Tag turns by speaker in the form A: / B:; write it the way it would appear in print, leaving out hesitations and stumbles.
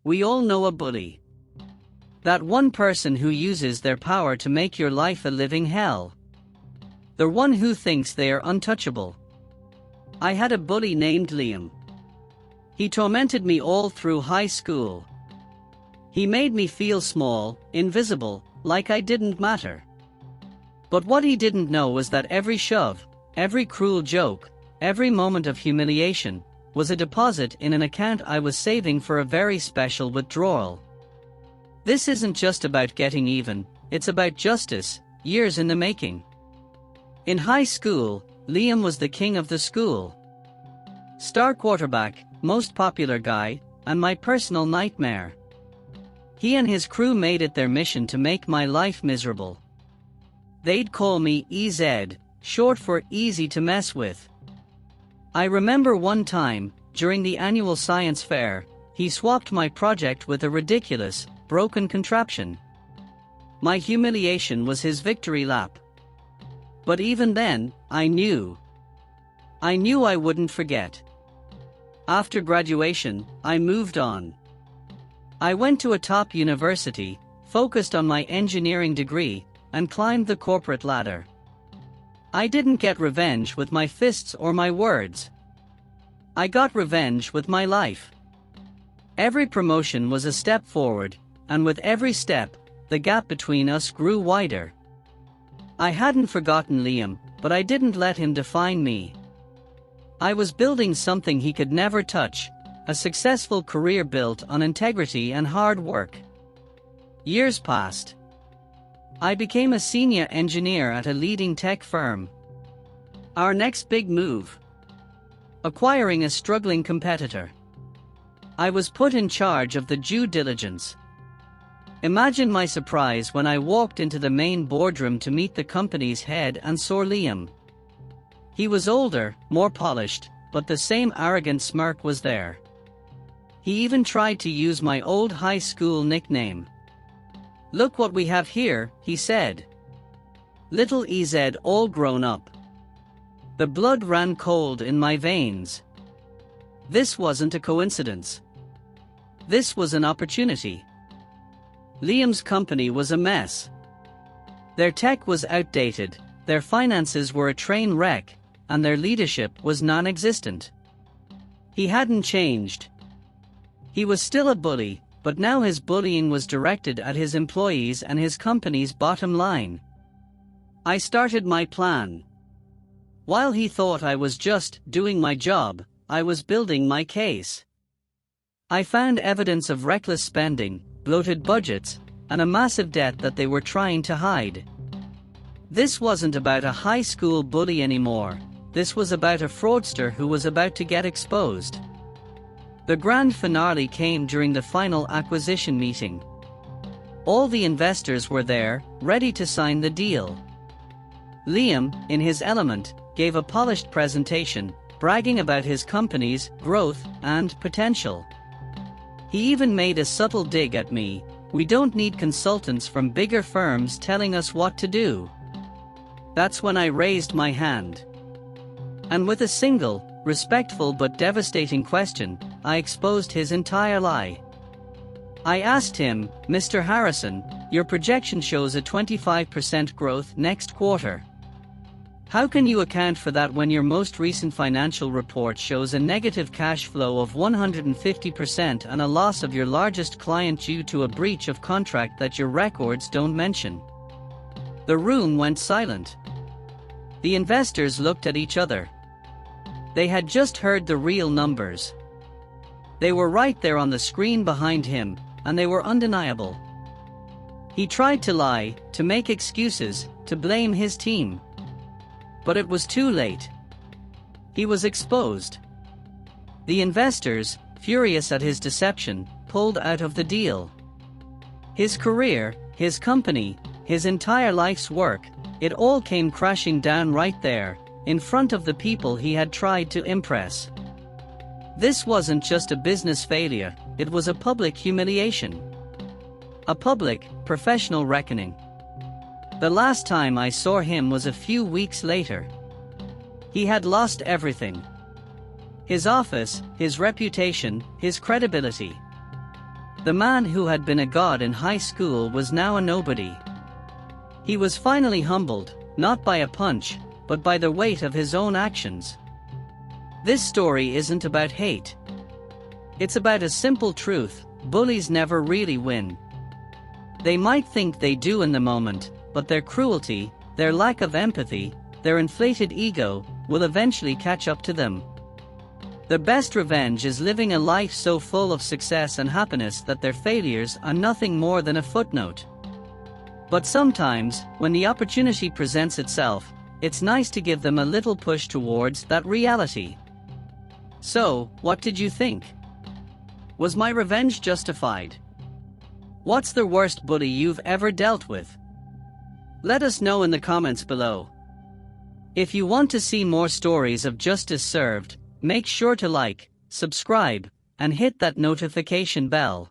A: We all know a bully. That one person who uses their power to make your life a living hell. The one who thinks they are untouchable. I had a bully named Liam. He tormented me all through high school. He made me feel small, invisible, like I didn't matter. But what he didn't know was that every shove, every cruel joke, every moment of humiliation, was a deposit in an account I was saving for a very special withdrawal. This isn't just about getting even, it's about justice, years in the making. In high school, Liam was the king of the school. Star quarterback, most popular guy, and my personal nightmare. He and his crew made it their mission to make my life miserable. They'd call me EZ, short for easy to mess with. I remember one time, during the annual science fair, he swapped my project with a ridiculous, broken contraption. My humiliation was his victory lap. But even then, I knew I wouldn't forget. After graduation, I moved on. I went to a top university, focused on my engineering degree, and climbed the corporate ladder. I didn't get revenge with my fists or my words. I got revenge with my life. Every promotion was a step forward, and with every step, the gap between us grew wider. I hadn't forgotten Liam, but I didn't let him define me. I was building something he could never touch, a successful career built on integrity and hard work. Years passed. I became a senior engineer at a leading tech firm. Our next big move: acquiring a struggling competitor. I was put in charge of the due diligence. Imagine my surprise when I walked into the main boardroom to meet the company's head and saw Liam. He was older, more polished, but the same arrogant smirk was there. He even tried to use my old high school nickname. "Look what we have here," he said. Little EZ all grown up. The blood ran cold in my veins. This wasn't a coincidence. This was an opportunity. Liam's company was a mess. Their tech was outdated, their finances were a train wreck, and their leadership was non-existent. He hadn't changed. He was still a bully, but now his bullying was directed at his employees and his company's bottom line. I started my plan. While he thought I was just doing my job, I was building my case. I found evidence of reckless spending, bloated budgets, and a massive debt that they were trying to hide. This wasn't about a high school bully anymore. This was about a fraudster who was about to get exposed. The grand finale came during the final acquisition meeting. All the investors were there, ready to sign the deal. Liam, in his element, gave a polished presentation, bragging about his company's growth and potential. He even made a subtle dig at me: "We don't need consultants from bigger firms telling us what to do." That's when I raised my hand. And with a single, respectful but devastating question, I exposed his entire lie. I asked him, "Mr. Harrison, your projection shows a 25% growth next quarter. How can you account for that when your most recent financial report shows a negative cash flow of 150% and a loss of your largest client due to a breach of contract that your records don't mention?" The room went silent. The investors looked at each other. They had just heard the real numbers. They were right there on the screen behind him, and they were undeniable. He tried to lie, to make excuses, to blame his team. But it was too late. He was exposed. The investors, furious at his deception, pulled out of the deal. His career, his company, his entire life's work, it all came crashing down right there, in front of the people he had tried to impress. This wasn't just a business failure, it was a public humiliation. A public, professional reckoning. The last time I saw him was a few weeks later. He had lost everything. His office, his reputation, his credibility. The man who had been a god in high school was now a nobody. He was finally humbled, not by a punch, but by the weight of his own actions. This story isn't about hate. It's about a simple truth: bullies never really win. They might think they do in the moment, but their cruelty, their lack of empathy, their inflated ego, will eventually catch up to them. The best revenge is living a life so full of success and happiness that their failures are nothing more than a footnote. But sometimes, when the opportunity presents itself, it's nice to give them a little push towards that reality. So, what did you think? Was my revenge justified? What's the worst bully you've ever dealt with? Let us know in the comments below. If you want to see more stories of justice served, make sure to like, subscribe, and hit that notification bell.